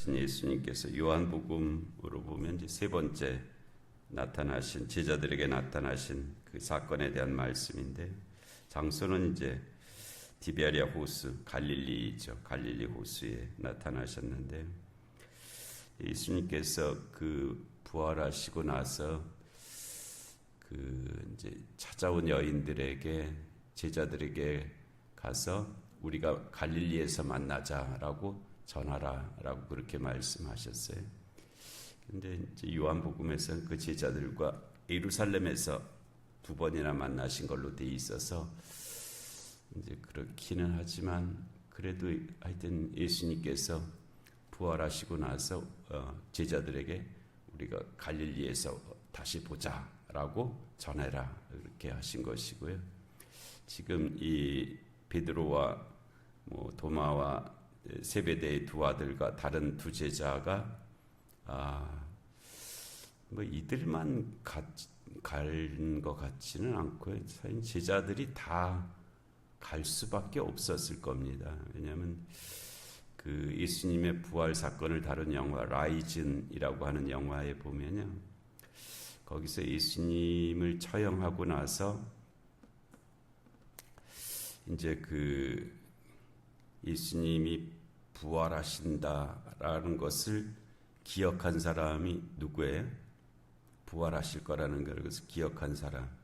부활하신 예수님께서 요한복음으로 보면 이제 세 번째 나타나신 제자들에게 나타나신 그 사건에 대한 말씀인데, 장소는 이제 디베리아 호수, 갈릴리죠. 갈릴리 호수에 나타나셨는데, 예수님께서 그 부활하시고 나서 그 이제 찾아온 여인들에게, 제자들에게 가서 우리가 갈릴리에서 만나자라고 전하라라고 그렇게 말씀하셨어요. 근데 이제 요한복음에서는 그 제자들과 예루살렘에서 두 번이나 만나신 걸로 돼 있어서 이제 그렇기는 하지만, 그래도 하여튼 예수님께서 부활하시고 나서 제자들에게 우리가 갈릴리에서 다시 보자라고 전해라, 이렇게 하신 것이고요. 지금 이 베드로와 도마와 세베대의 두 아들과 다른 두 제자가 이들만 갈 것 같지는 않고요. 제자들이 다 갈 수밖에 없었을 겁니다. 왜냐하면 그 예수님의 부활 사건을 다룬 영화 라이즌이라고 하는 영화에 보면요, 거기서 예수님을 처형하고 나서 이제 그 예수님이 부활하신다라는 것을 기억한 사람이 누구예요? 부활하실 거라는 걸 기억한 사람.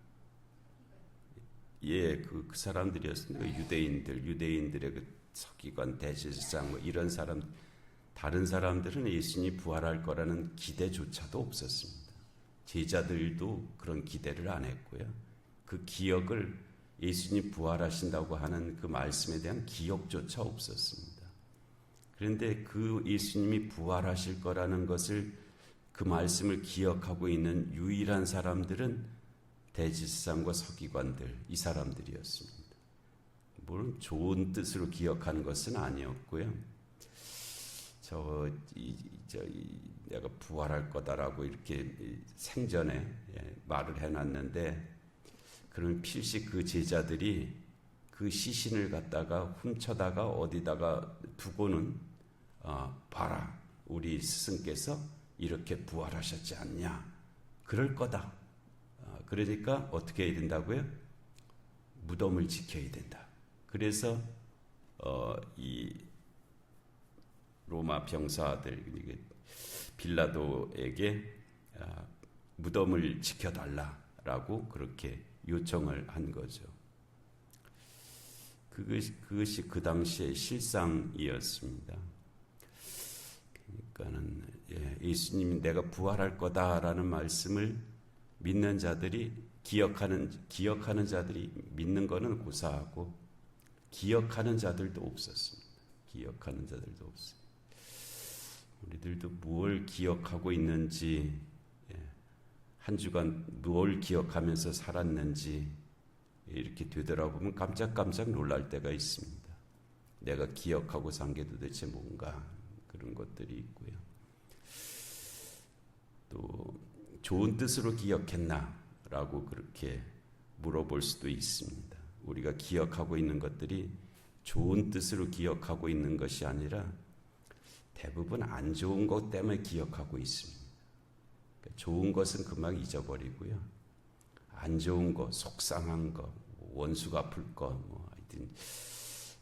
그 사람들이었습니다. 유대인들의 그 서기관, 대제사장 이런 사람, 다른 사람들은 예수님이 부활할 거라는 기대조차도 없었습니다. 제자들도 그런 기대를 안 했고요. 그 기억을, 예수님 부활하신다고 하는 그 말씀에 대한 기억조차 없었습니다. 그런데 그 예수님이 부활하실 거라는 것을, 그 말씀을 기억하고 있는 유일한 사람들은 대제사장과 서기관들, 이 사람들이었습니다. 물론 좋은 뜻으로 기억하는 것은 아니었고요. 내가 부활할 거다라고 이렇게 생전에 말을 해놨는데, 그러면 필시 그 제자들이 그 시신을 갖다가 훔쳐다가 어디다가 두고는 봐라, 우리 스승께서 이렇게 부활하셨지 않냐, 그럴 거다. 그러니까 어떻게 해야 된다고요? 무덤을 지켜야 된다. 그래서 이 로마 병사들 빌라도에게 무덤을 지켜달라라고 그렇게 요청을 한 거죠. 그것이 그 당시의 실상이었습니다. 그러니까는 예수님이 내가 부활할 거다라는 말씀을 믿는 자들이, 기억하는 자들이 믿는 거는 고사하고, 기억하는 자들도 없었습니다. 기억하는 자들도 없어요. 우리들도 무엇을 기억하고 있는지, 한 주간 무엇을 기억하면서 살았는지 이렇게 되돌아보면 깜짝깜짝 놀랄 때가 있습니다. 내가 기억하고 산 게 도대체 뭔가, 그런 것들이 있고요. 또 좋은 뜻으로 기억했나? 라고 그렇게 물어볼 수도 있습니다. 우리가 기억하고 있는 것들이 좋은 뜻으로 기억하고 있는 것이 아니라 대부분 안 좋은 것 때문에 기억하고 있습니다. 좋은 것은 금방 잊어버리고요. 안 좋은 것, 속상한 것, 원수가 아플 것, 하여튼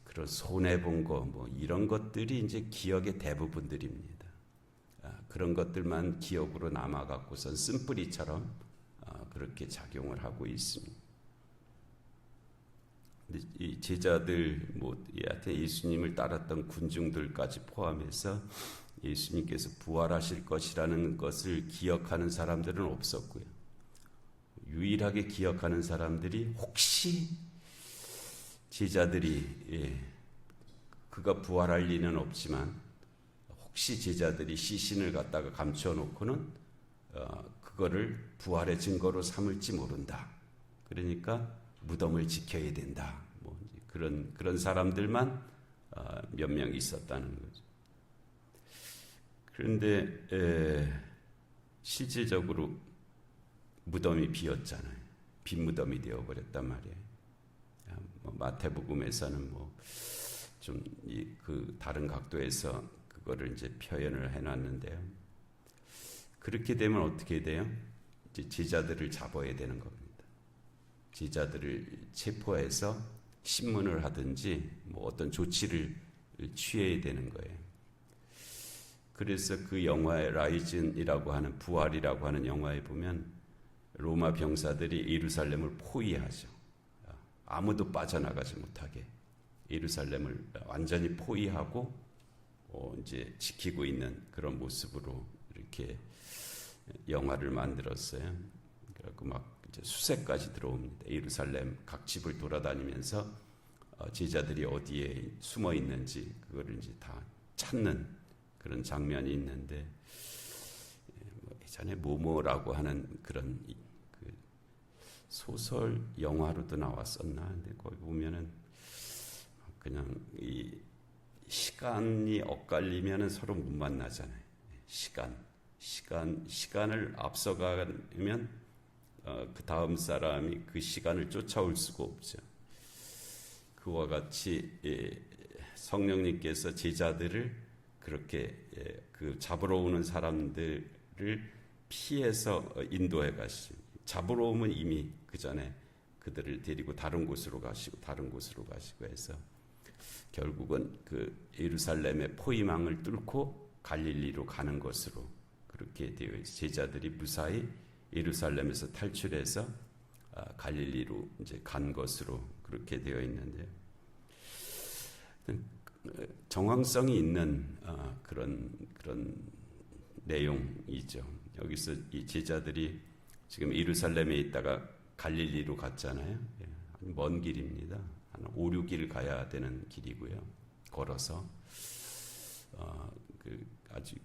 그런 손해본 것, 이런 것들이 이제 기억의 대부분들입니다. 그런 것들만 기억으로 남아갖고선 쓴뿌리처럼 그렇게 작용을 하고 있습니다. 근데 이 제자들, 하여튼 예수님을 따랐던 군중들까지 포함해서 예수님께서 부활하실 것이라는 것을 기억하는 사람들은 없었고요. 유일하게 기억하는 사람들이, 혹시 제자들이, 그가 부활할 리는 없지만 혹시 제자들이 시신을 갖다가 감춰놓고는 그거를 부활의 증거로 삼을지 모른다. 그러니까 무덤을 지켜야 된다. 그런 사람들만 몇 명 있었다는 거죠. 그런데 실질적으로 무덤이 비었잖아요. 빈 무덤이 되어버렸단 말이에요. 마태복음에서는 좀 그 다른 각도에서 그 그거를 이제 표현을 해놨는데요. 그렇게 되면 어떻게 돼요? 이제 제자들을 잡아야 되는 겁니다. 제자들을 체포해서 신문을 하든지 뭐 어떤 조치를 취해야 되는 거예요. 그래서 그 영화의 라이즌이라고 하는 부활이라고 하는 영화에 보면 로마 병사들이 예루살렘을 포위하죠. 아무도 빠져나가지 못하게 예루살렘을 완전히 포위하고 이제 지키고 있는 그런 모습으로 이렇게 영화를 만들었어요. 그리고 막 이제 수색까지 들어옵니다. 예루살렘 각 집을 돌아다니면서 제자들이 어디에 숨어 있는지 그거를 이제 다 찾는 그런 장면이 있는데, 예전에 모모라고 하는 그런 그 소설 영화로도 나왔었나? 근데 거기 보면은 그냥 이 시간이 엇갈리면은 서로 못 만나잖아요. 시간을 앞서가면 그 다음 사람이 그 시간을 쫓아올 수가 없죠. 그와 같이 성령님께서 제자들을 그렇게 그 잡으러 오는 사람들을 피해서 인도해 가시죠. 잡으러 오면 이미 그 전에 그들을 데리고 다른 곳으로 가시고 해서 결국은 그 예루살렘의 포위망을 뚫고 갈릴리로 가는 것으로 그렇게 되어 있어요. 제자들이 무사히 예루살렘에서 탈출해서 갈릴리로 이제 간 것으로 그렇게 되어 있는데, 정황성이 있는 그런 내용이죠. 여기서 이 제자들이 지금 예루살렘에 있다가 갈릴리로 갔잖아요. 먼 길입니다. 한 5, 6일 가야 되는 길이고요. 걸어서 아주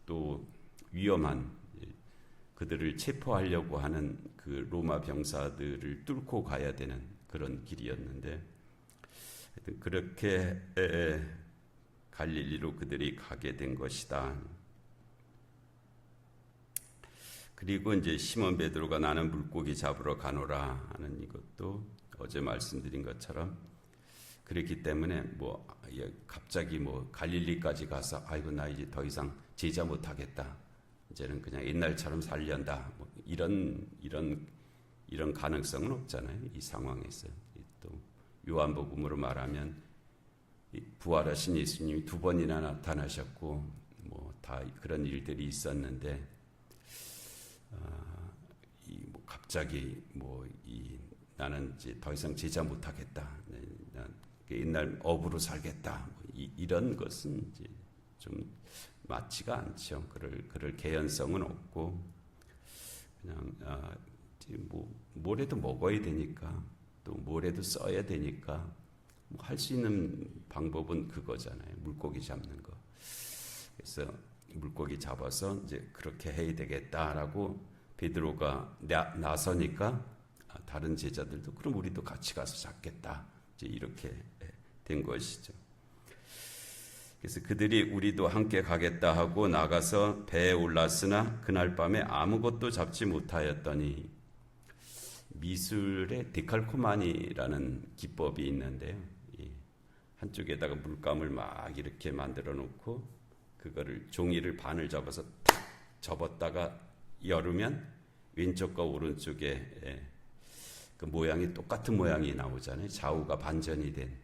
또 위험한, 그들을 체포하려고 하는 그 로마 병사들을 뚫고 가야 되는 그런 길이었는데, 그렇게 갈릴리로 그들이 가게 된 것이다. 그리고 이제 시몬 베드로가 나는 물고기 잡으러 가노라 하는 이것도 어제 말씀드린 것처럼 그렇기 때문에 뭐 갑자기 뭐 갈릴리까지 가서 아이고 나 이제 더 이상 제자 못 하겠다, 이제는 그냥 옛날처럼 살련다, 뭐 이런 가능성은 없잖아요. 이 상황에서 또 요한복음으로 말하면 부활하신 예수님이 2번이나 나타나셨고 뭐 다 그런 일들이 있었는데, 뭐 갑자기 나는 이제 더 이상 제자 못 하겠다, 난 옛날 업으로 살겠다, 이런 것은 이제 좀 맞지가 않죠. 그럴 개연성은 없고, 그냥 뭐 뭐래도 먹어야 되니까, 또 뭐래도 써야 되니까 뭐 할 수 있는 방법은 그거잖아요. 물고기 잡는 거. 그래서 물고기 잡아서 이제 그렇게 해야 되겠다라고 베드로가 나서니까 다른 제자들도 그럼 우리도 같이 가서 잡겠다, 이제 이렇게 된 것이죠. 그래서 그들이 우리도 함께 가겠다 하고 나가서 배에 올랐으나 그날 밤에 아무것도 잡지 못하였더니, 미술의 데칼코마니라는 기법이 있는데요. 한쪽에다가 물감을 막 이렇게 만들어 놓고 그거를 종이를 반을 접어서 탁 접었다가 열으면 왼쪽과 오른쪽에 그 모양이 똑같은 모양이 나오잖아요. 좌우가 반전이 된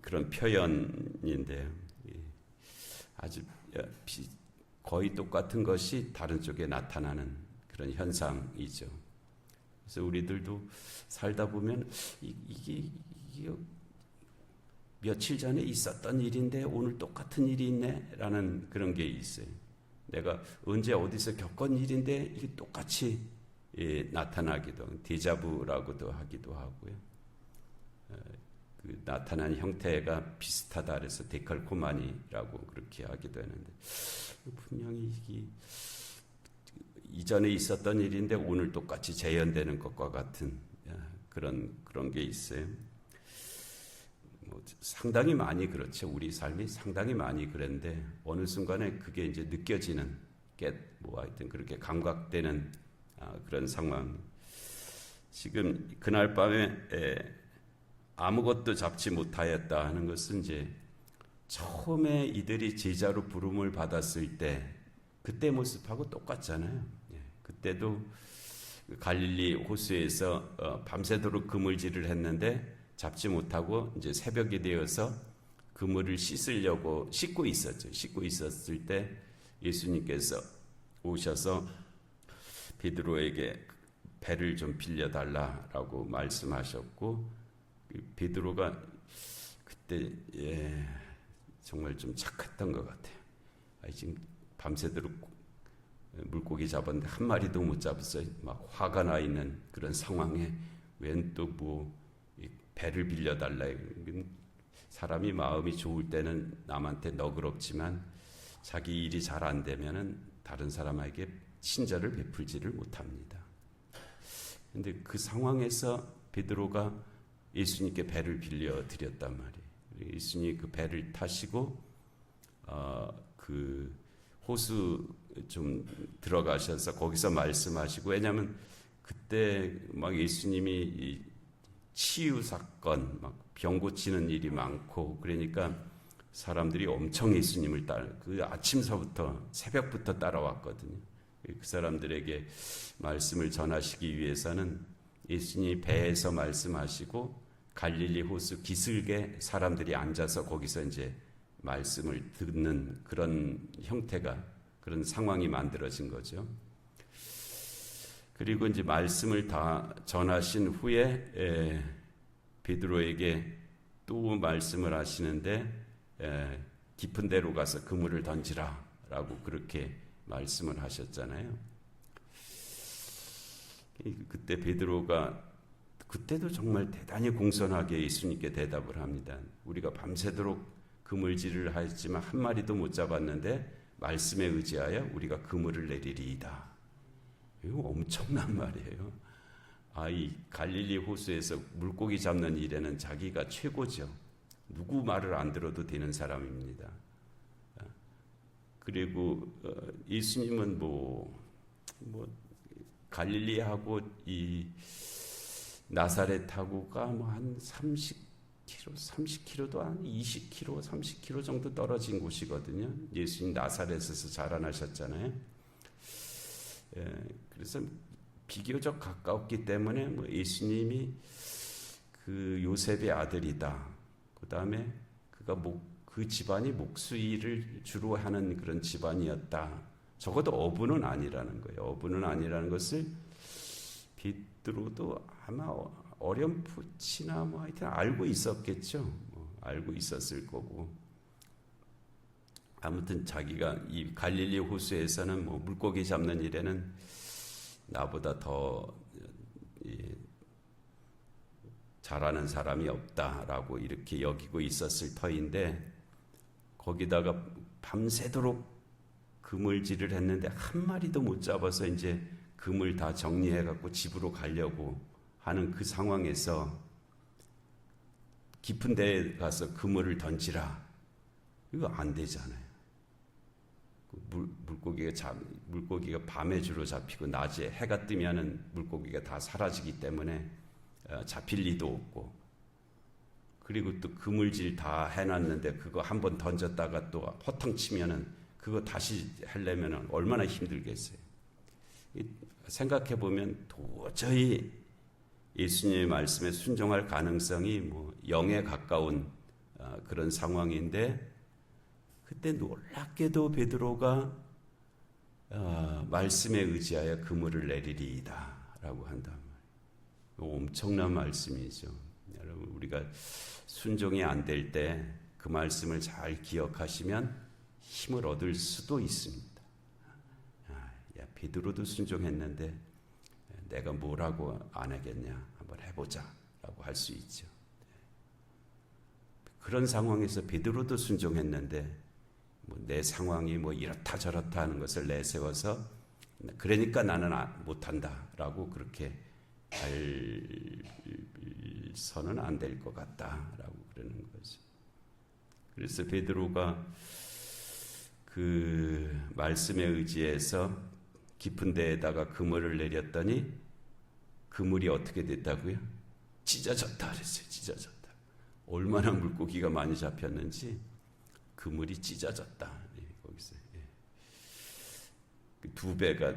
그런 표현인데요. 아주 거의 똑같은 것이 다른 쪽에 나타나는 그런 현상이죠. 그래서 우리들도 살다 보면 이게 며칠 전에 있었던 일인데 오늘 똑같은 일이 있네라는 그런 게 있어요. 내가 언제 어디서 겪은 일인데 이게 똑같이 나타나기도, 데자부라고도 하기도 하고요. 그 나타난 형태가 비슷하다 그래서 데칼코마니라고 그렇게 하기도 하는데, 분명히 이게 이전에 있었던 일인데 오늘 똑같이 재현되는 것과 같은 그런 게 있어요. 상당히 많이 그렇죠. 우리 삶이 상당히 많이 그런데 어느 순간에 그게 이제 느껴지는 하여튼 그렇게 감각되는 그런 상황. 지금 그날 밤에 아무것도 잡지 못하였다 하는 것은 이제 처음에 이들이 제자로 부름을 받았을 때 그때 모습하고 똑같잖아요. 그때도 갈릴리 호수에서 밤새도록 그물질을 했는데 잡지 못하고 이제 새벽이 되어서 그물을 씻고 있었죠. 씻고 있었을 때 예수님께서 오셔서 베드로에게 배를 좀 빌려달라라고 말씀하셨고, 베드로가 그때 정말 좀 착했던 것 같아요. 지금 밤새도록 물고기 잡았는데 한 마리도 못 잡았어요. 막 화가 나 있는 그런 상황에 웬 또 뭐 배를 빌려달라. 사람이 마음이 좋을 때는 남한테 너그럽지만 자기 일이 잘 안 되면은 다른 사람에게 친절을 베풀지를 못합니다. 근데 그 상황에서 베드로가 예수님께 배를 빌려 드렸단 말이에요. 예수님이 그 배를 타시고 그 호수 좀 들어가셔서 거기서 말씀하시고, 왜냐하면 그때 막 예수님이 치유 사건, 막 병 고치는 일이 많고 그러니까 사람들이 엄청 예수님을 그 아침서부터 새벽부터 따라왔거든요. 그 사람들에게 말씀을 전하시기 위해서는 예수님이 배에서 말씀하시고 갈릴리 호수 기슭에 사람들이 앉아서 거기서 이제 말씀을 듣는 그런 형태가, 그런 상황이 만들어진 거죠. 그리고 이제 말씀을 다 전하신 후에 베드로에게 또 말씀을 하시는데 깊은 데로 가서 그물을 던지라라고 그렇게 말씀을 하셨잖아요. 그때 베드로가 그때도 정말 대단히 공손하게 예수님께 대답을 합니다. 우리가 밤새도록 그물질을 하였지만 한 마리도 못 잡았는데 말씀에 의지하여 우리가 그물을 내리리이다. 이거 엄청난 말이에요. 이 갈릴리 호수에서 물고기 잡는 일에는 자기가 최고죠. 누구 말을 안 들어도 되는 사람입니다. 그리고 예수님은 뭐 갈릴리하고 이 나사렛하고가 뭐 한 30km도 한 20km, 30km 정도 떨어진 곳이거든요. 예수님 나사렛에서 자라나셨잖아요. 그래서 비교적 가까웠기 때문에 뭐 예수님이 그 요셉의 아들이다. 그 다음에 그가 그 집안이 목수일을 주로 하는 그런 집안이었다. 적어도 어부는 아니라는 거예요. 어부는 아니라는 것을 베드로도 아마 어렴풋이나 뭐 하여튼 알고 있었겠죠. 알고 있었을 거고. 아무튼 자기가 이 갈릴리 호수에서는 뭐 물고기 잡는 일에는 나보다 더 잘하는 사람이 없다라고 이렇게 여기고 있었을 터인데, 거기다가 밤새도록 그물질을 했는데 한 마리도 못 잡아서 이제 그물 다 정리해 갖고 집으로 가려고 하는 그 상황에서 깊은 데에 가서 그물을 던지라. 이거 안 되잖아요. 물고기가 밤에 주로 잡히고 낮에 해가 뜨면은 물고기가 다 사라지기 때문에 잡힐 리도 없고, 그리고 또 그물질 다 해놨는데 그거 한번 던졌다가 또 허탕 치면은 그거 다시 하려면은 얼마나 힘들겠어요. 생각해 보면 도저히 예수님의 말씀에 순종할 가능성이 뭐 0에 가까운 그런 상황인데, 그때 놀랍게도 베드로가 말씀에 의지하여 그물을 내리리이다 라고 한단 말이에요. 엄청난 말씀이죠. 여러분, 우리가 순종이 안 될 때 그 말씀을 잘 기억하시면 힘을 얻을 수도 있습니다. 베드로도 순종했는데 내가 뭐라고 안 하겠냐, 한번 해보자 라고 할 수 있죠. 그런 상황에서 베드로도 순종했는데 내 상황이 이렇다 저렇다 하는 것을 내세워서 그러니까 나는 못한다 라고 그렇게 해서는 안 될 것 같다 라고 그러는 거죠. 그래서 베드로가 그 말씀에 의지해서 깊은 데에다가 그물을 내렸더니 그물이 어떻게 됐다고요? 찢어졌다 그랬어요. 찢어졌다. 얼마나 물고기가 많이 잡혔는지 그물이 찢어졌다. 거기서 두 배가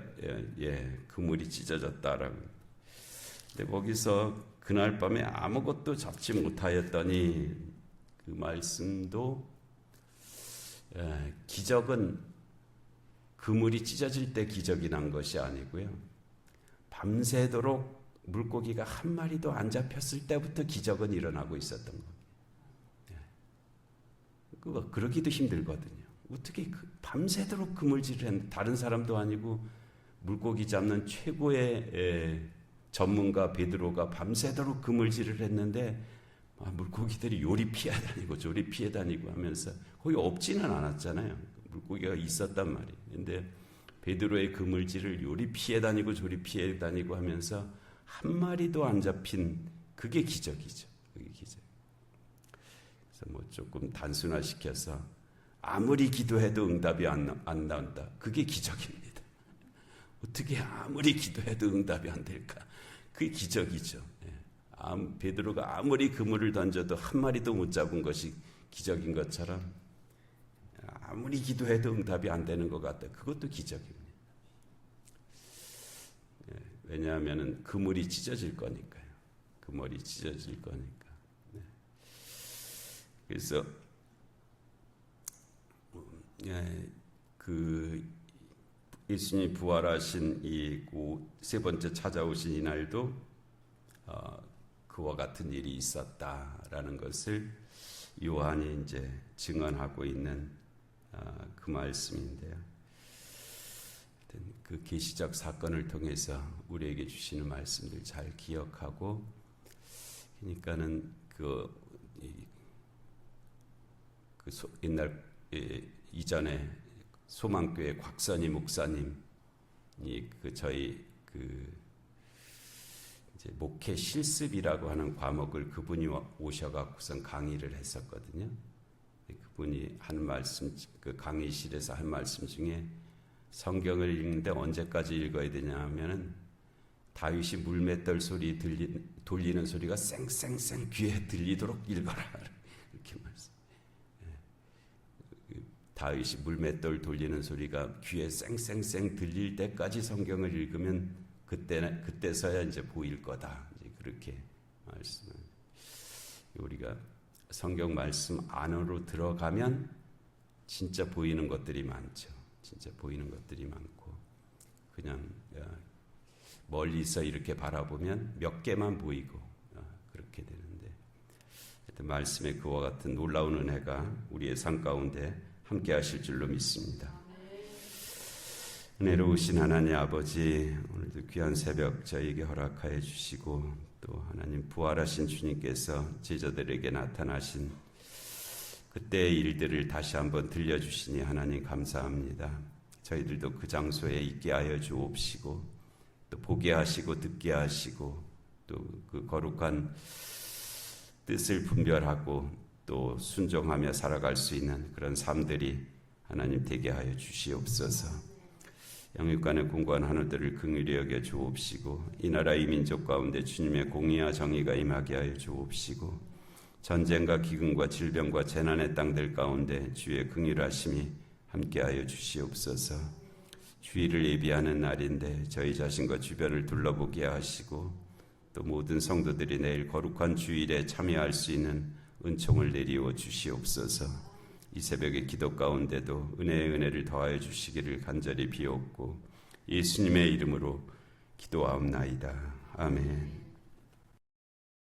그물이 찢어졌다라고. 근데 거기서 그날 밤에 아무것도 잡지 못하였더니 그 말씀도 기적은 그물이 찢어질 때 기적이 난 것이 아니고요. 밤새도록 물고기가 한 마리도 안 잡혔을 때부터 기적은 일어나고 있었던 거예요. 그거 그러기도 힘들거든요. 어떻게 밤새도록 그물질을 했는데, 다른 사람도 아니고 물고기 잡는 최고의 전문가 베드로가 밤새도록 그물질을 했는데 물고기들이 요리 피해 다니고 조리 피해 다니고 하면서 거기 없지는 않았잖아요. 물고기가 있었단 말이에요. 근데 베드로의 그물질을 요리 피해 다니고 조리 피해 다니고 하면서 한 마리도 안 잡힌 그게 기적이죠. 그게 기적. 그래서 뭐 조금 단순화시켜서 아무리 기도해도 응답이 안 나온다. 그게 기적입니다. 어떻게 아무리 기도해도 응답이 안 될까? 그게 기적이죠. 베드로가 아무리 그물을 던져도 한 마리도 못 잡은 것이 기적인 것처럼 아무리 기도해도 응답이 안 되는 것 같다. 그것도 기적입니다. 왜냐하면 그물이 찢어질 거니까요. 그물이 찢어질 거니까. 그래서 그 예수님이 부활하신 이 세 번째 찾아오신 이날도 그와 같은 일이 있었다라는 것을 요한이 이제 증언하고 있는 그 말씀인데요. 그 계시적 사건을 통해서 우리에게 주시는 말씀들 잘 기억하고, 그러니까는 옛날 이전에 소망교회 곽선희 목사님이 저희 이제 목회 실습이라고 하는 과목을 그분이 오셔갖고선 강의를 했었거든요. 그분이 한 말씀, 그 강의실에서 한 말씀 중에 성경을 읽는데 언제까지 읽어야 되냐 하면은 다윗이 물맷돌 소리 돌리는 소리가 쌩쌩쌩 귀에 들리도록 읽어라. 이렇게 말씀. 다윗이 물맷돌 돌리는 소리가 귀에 쌩쌩쌩 들릴 때까지 성경을 읽으면 그때서야 이제 보일 거다. 이제 그렇게 말씀을. 우리가 성경 말씀 안으로 들어가면 진짜 보이는 것들이 많죠. 진짜 보이는 것들이 많고, 그냥 멀리서 이렇게 바라보면 몇 개만 보이고 그렇게 되는데, 하여튼 말씀에 그와 같은 놀라운 은혜가 우리의 삶 가운데 함께 하실 줄로 믿습니다. 은혜로우신 하나님 아버지, 오늘도 귀한 새벽 저희에게 허락하여 주시고, 또 하나님 부활하신 주님께서 제자들에게 나타나신 그때의 일들을 다시 한번 들려주시니 하나님 감사합니다. 저희들도 그 장소에 있게 하여 주옵시고, 또 보게 하시고 듣게 하시고, 또 그 거룩한 뜻을 분별하고 또 순종하며 살아갈 수 있는 그런 삶들이 하나님 되게 하여 주시옵소서. 영육간의 공고한 하늘들을 긍휼히 여겨 주옵시고, 이 나라 이 민족 가운데 주님의 공의와 정의가 임하게 하여 주옵시고, 전쟁과 기근과 질병과 재난의 땅들 가운데 주의 긍휼하심이 함께하여 주시옵소서. 주일을 예비하는 날인데 저희 자신과 주변을 둘러보게 하시고, 또 모든 성도들이 내일 거룩한 주일에 참여할 수 있는 은총을 내리워 주시옵소서. 이 새벽의 기도 가운데도 은혜의 은혜를 더하여 주시기를 간절히 비옵고 예수님의 이름으로 기도하옵나이다. 아멘.